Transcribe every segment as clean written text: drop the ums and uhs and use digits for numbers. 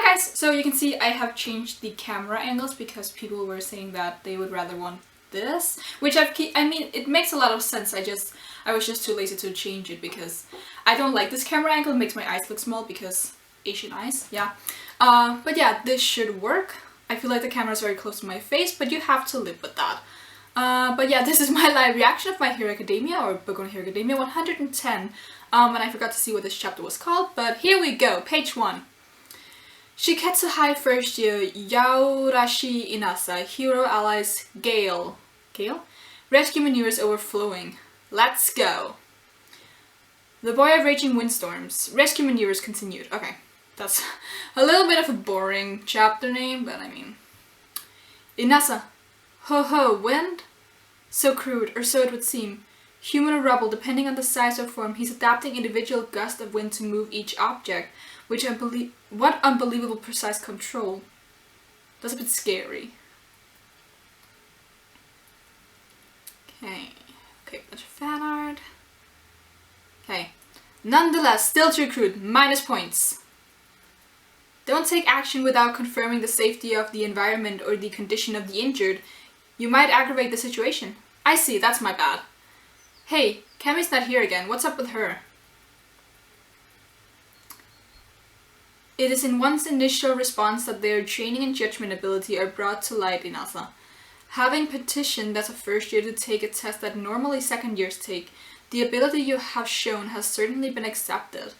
Hi guys! So you can see I have changed the camera angles because people were saying that they would rather want this, which I mean, it makes a lot of sense. I was just too lazy to change it because I don't like this camera angle. It makes my eyes look small because Asian eyes, yeah. But yeah, this should work. I feel like the camera is very close to my face, but you have to live with that. But yeah, this is my live reaction of My Hero Academia, or Boku no Hero Academia 110. And I forgot to see what this chapter was called, but here we go, page 1. Shiketsu High First Year, Yaorashi Inasa, Hero Allies Gale. Gale? Rescue maneuvers overflowing. Let's go. The Boy of Raging Windstorms. Rescue maneuvers continued. Okay, that's a little bit of a boring chapter name, but I mean. Inasa. Ho ho, wind? So crude, or so it would seem. Human or rubble, depending on the size or form, he's adapting individual gusts of wind to move each object. What unbelievable precise control. That's a bit scary. Okay, bunch of fan art. Okay. Nonetheless, still too crude, minus points. Don't take action without confirming the safety of the environment or the condition of the injured. You might aggravate the situation. I see, that's my bad. Hey, Kami's not here again, what's up with her? It is in one's initial response that their training and judgment ability are brought to light, Inasa. Having petitioned as a first year to take a test that normally second years take, the ability you have shown has certainly been accepted.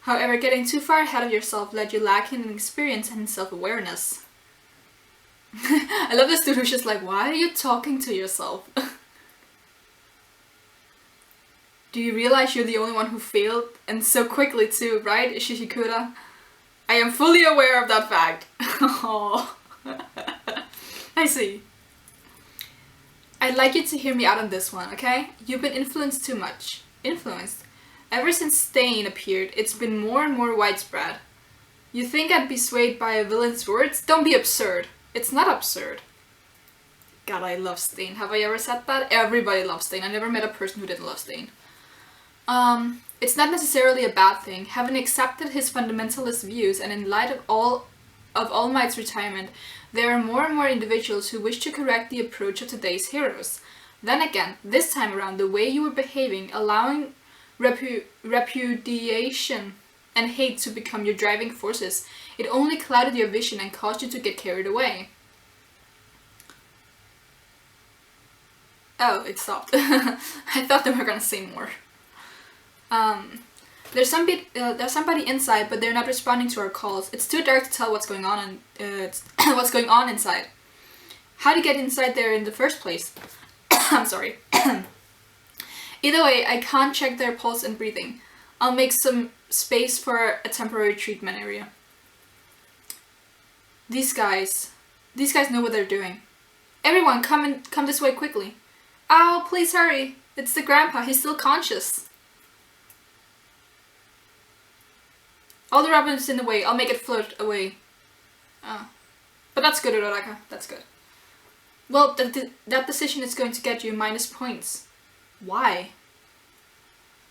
However, getting too far ahead of yourself led you lacking in experience and in self-awareness. I love this dude who's just like, why are you talking to yourself? Do you realize you're the only one who failed? And so quickly too, right, Shishikura? I am fully aware of that fact. Oh, I see. I'd like you to hear me out on this one, okay? You've been influenced too much. Influenced? Ever since Stain appeared, it's been more and more widespread. You think I'd be swayed by a villain's words? Don't be absurd. It's not absurd. God, I love Stain. Have I ever said that? Everybody loves Stain. I never met a person who didn't love Stain. It's not necessarily a bad thing. Having accepted his fundamentalist views and in light of All Might's retirement, there are more and more individuals who wish to correct the approach of today's heroes. Then again, this time around, the way you were behaving, allowing repudiation and hate to become your driving forces, it only clouded your vision and caused you to get carried away. Oh, it stopped. I thought they were gonna say more. There's somebody inside, but they're not responding to our calls. It's too dark to tell what's going on what's going on inside. How to get inside there in the first place? I'm sorry. Either way, I can't check their pulse and breathing. I'll make some space for a temporary treatment area. These guys know what they're doing. Everyone, come this way quickly. Ow, please hurry. It's the grandpa, he's still conscious. All the rubber is in the way, I'll make it float away. Oh. But that's good, Uraraka, that's good. Well, that decision is going to get you minus points. Why?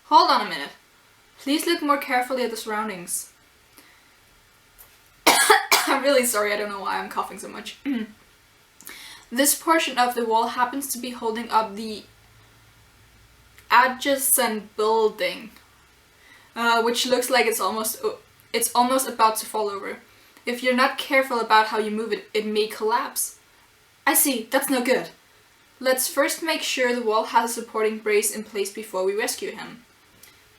Hold on a minute. Please look more carefully at the surroundings. I'm really sorry, I don't know why I'm coughing so much. This portion of the wall happens to be holding up the adjacent building, which looks like it's almost about to fall over. If you're not careful about how you move it, it may collapse. I see, that's no good. Let's first make sure the wall has a supporting brace in place before we rescue him.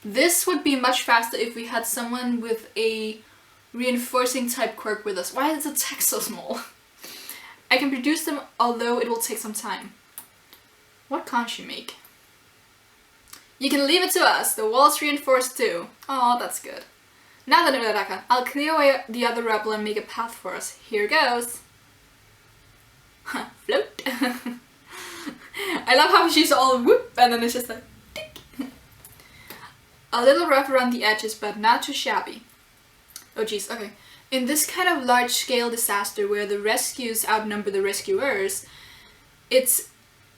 This would be much faster if we had someone with a reinforcing type quirk with us. Why is the text so small? I can produce them, although it will take some time. What can't she make? You can leave it to us. The wall's reinforced too. Oh, that's good. Now then, Uraraka, I'll clear away the other rubble and make a path for us. Here goes. Float. I love how she's all whoop and then it's just like tick. A little rough around the edges, but not too shabby. Oh geez, okay. In this kind of large-scale disaster where the rescues outnumber the rescuers, it's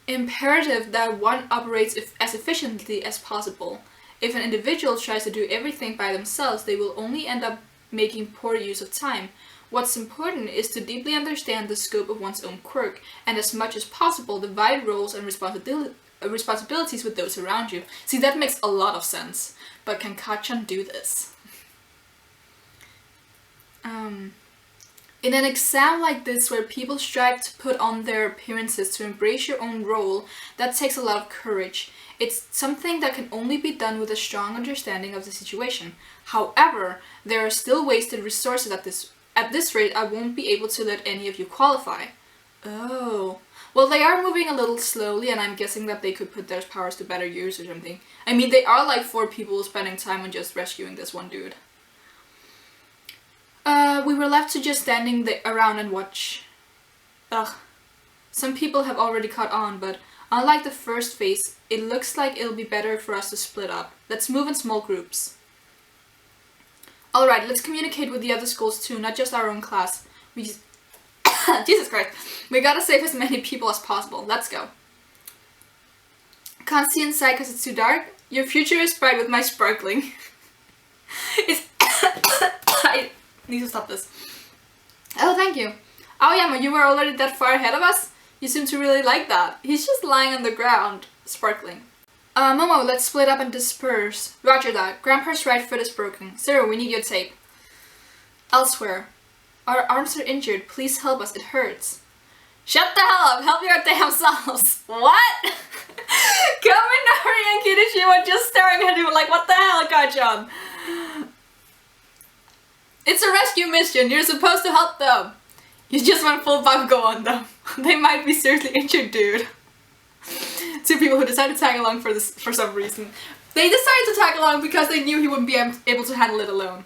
imperative that one operates as efficiently as possible. If an individual tries to do everything by themselves, they will only end up making poor use of time. What's important is to deeply understand the scope of one's own quirk, and as much as possible divide roles and responsibilities with those around you. See, that makes a lot of sense. But can Kachan do this? In an exam like this, where people strive to put on their appearances to embrace your own role, that takes a lot of courage. It's something that can only be done with a strong understanding of the situation. However, there are still wasted resources at this rate. I won't be able to let any of you qualify. Oh. Well, they are moving a little slowly, and I'm guessing that they could put their powers to better use or something. I mean, they are like 4 people spending time on just rescuing this one dude. We were left to just standing around and watch. Ugh. Some people have already caught on, but unlike the first phase, it looks like it'll be better for us to split up. Let's move in small groups. Alright, let's communicate with the other schools too, not just our own class. Jesus Christ. We gotta save as many people as possible. Let's go. Can't see inside because it's too dark. Your future is bright with my sparkling. I need to stop this. Oh, thank you. Aoyama, you were already that far ahead of us? You seem to really like that. He's just lying on the ground, sparkling. Momo, let's split up and disperse. Roger that. Grandpa's right foot is broken. Zero, we need your tape. Elsewhere. Our arms are injured. Please help us. It hurts. Shut the hell up. Help your damn selves. What? Kaminari and Kidishi were just staring at him like, what the hell, Kachan? It's a rescue mission. You're supposed to help them. You just went full Bakugo on them. They might be seriously injured, dude. 2 people who decided to tag along for some reason. They decided to tag along because they knew he wouldn't be able to handle it alone.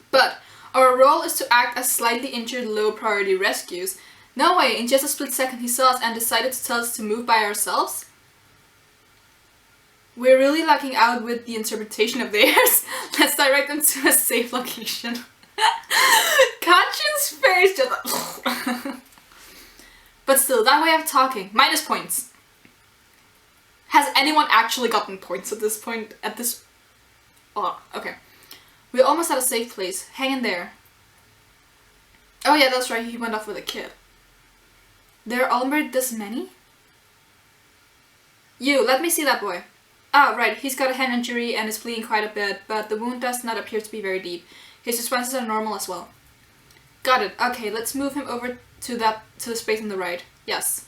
But our role is to act as slightly injured low-priority rescues. No way, in just a split second he saw us and decided to tell us to move by ourselves? We're really lucking out with the interpretation of theirs. Let's direct them to a safe location. Kachin's face just... But still, that way of talking. Minus points. Has anyone actually gotten points at this point? Oh, okay. We're almost at a safe place. Hang in there. Oh yeah, that's right, he went off with a kid. There are already this many? You, let me see that boy. Ah, right, he's got a hand injury and is bleeding quite a bit, but the wound does not appear to be very deep. His responses are normal as well. Got it. Okay, let's move him over to the space on the right. Yes.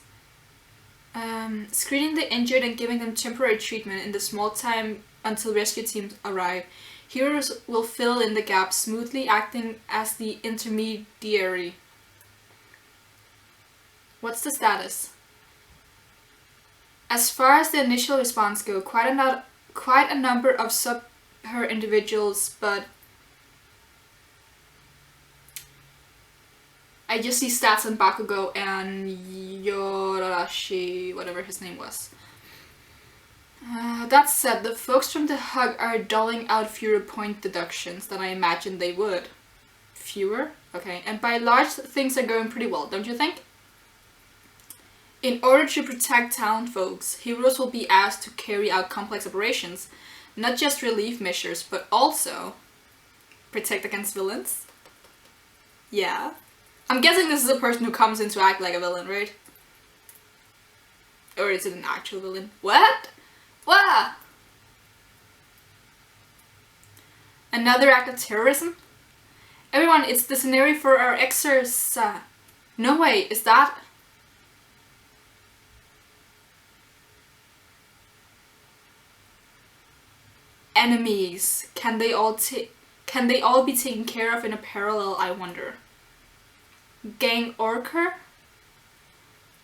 Screening the injured and giving them temporary treatment in the small time until rescue teams arrive. Heroes will fill in the gaps, smoothly acting as the intermediary. What's the status? As far as the initial response go, quite a number of sub-her individuals, but I just see stats on Bakugo and Yorashi, whatever his name was. That said, the folks from the hug are doling out fewer point deductions than I imagined they would. Fewer? Okay, and by and large things are going pretty well, don't you think? In order to protect town folks, heroes will be asked to carry out complex operations, not just relief measures, but also protect against villains. Yeah. I'm guessing this is a person who comes in to act like a villain, right? Or is it an actual villain? What? What? Another act of terrorism? Everyone, it's the scenario for our exercise. No way, is that... Enemies. Can they all be taken care of in a parallel, I wonder? Gang Orker?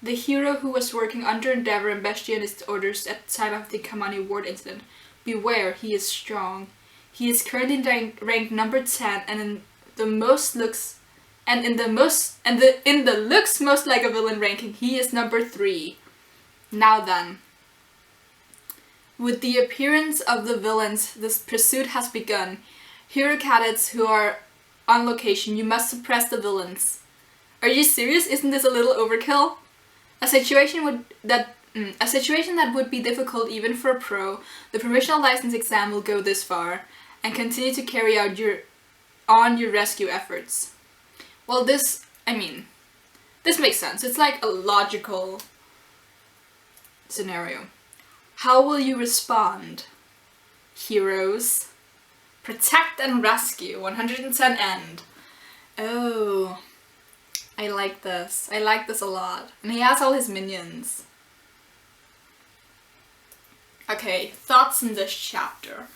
The hero who was working under Endeavor and Bastionist orders at the time of the Kamani Ward incident. Beware, he is strong. He is currently ranked number 10 and in the looks most like a villain ranking, he is number 3. Now then. With the appearance of the villains, this pursuit has begun. Hero cadets who are on location, you must suppress the villains. Are you serious? Isn't this a little overkill? A situation that would be difficult even for a pro. The provisional license exam will go this far, and continue to carry out your on your rescue efforts. Well, this makes sense. It's like a logical scenario. How will you respond? Heroes. Protect and rescue. 110 end. Oh. I like this. I like this a lot. And he has all his minions. Okay, thoughts in this chapter.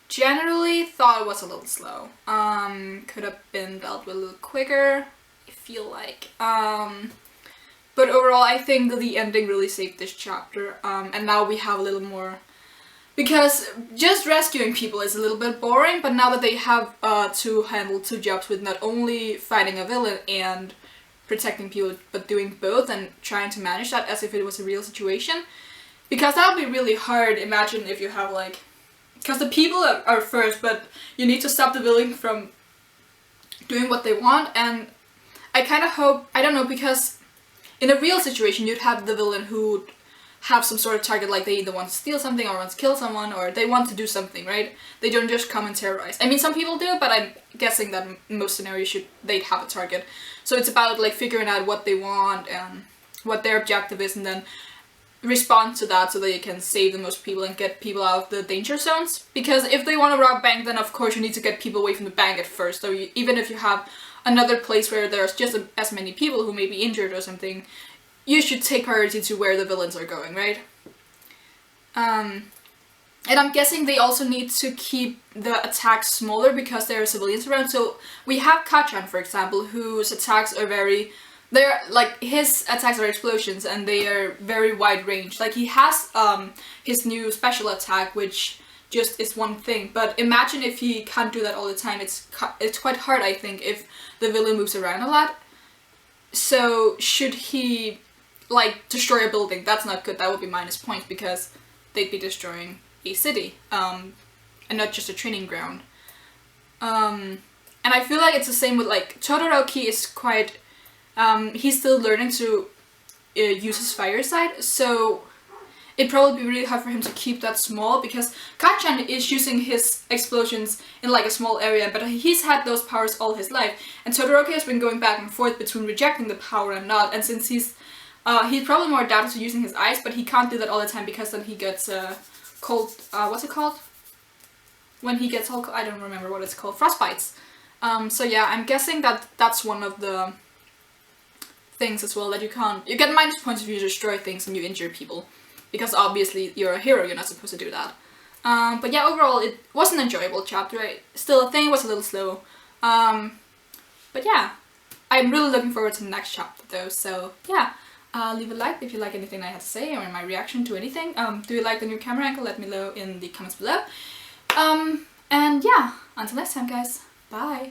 Generally thought it was a little slow. Could have been dealt with a little quicker, I feel like. But overall I think the ending really saved this chapter. And now we have a little more, because just rescuing people is a little bit boring, but now that they have to handle two jobs with not only fighting a villain and protecting people, but doing both and trying to manage that as if it was a real situation. Because that would be really hard. Imagine if you have like, because the people are first, but you need to stop the villain from doing what they want. And I kind of hope, I don't know, because in a real situation you'd have the villain who have some sort of target, like they either want to steal something or want to kill someone or they want to do something, right? They don't just come and terrorize. I mean, some people do, but I'm guessing that in most scenarios they'd have a target. So it's about like figuring out what they want and what their objective is, and then respond to that so that you can save the most people and get people out of the danger zones. Because if they want to rob a bank, then of course you need to get people away from the bank at first. So even if you have another place where there's just as many people who may be injured or something, you should take priority to where the villains are going, right? And I'm guessing they also need to keep the attacks smaller because there are civilians around. So we have Kachan, for example, whose attacks are they're like, his attacks are explosions and they are very wide range. Like he has his new special attack, which just is one thing. But imagine if he can't do that all the time. It's quite hard, I think, if the villain moves around a lot. So should he like destroy a building? That's not good. That would be minus points because they'd be destroying a city and not just a training ground. And I feel like it's the same with like Todoroki is quite he's still learning to use his fire side, so it'd probably be really hard for him to keep that small because Kachan is using his explosions in like a small area, but he's had those powers all his life, and Todoroki has been going back and forth between rejecting the power and not, and since he's probably more adapted to using his ice, but he can't do that all the time because then he gets cold, what's it called? When he gets all, I don't remember what it's called, frostbites. So yeah, I'm guessing that that's one of the things as well, that you get minus points if you destroy things and you injure people, because obviously you're a hero, you're not supposed to do that. But yeah, overall it was an enjoyable chapter. Still, I think it was a little slow, but yeah, I'm really looking forward to the next chapter though. So yeah, leave a like if you like anything I had to say or my reaction to anything. Do you like the new camera angle? Let me know in the comments below. And yeah, until next time guys, bye!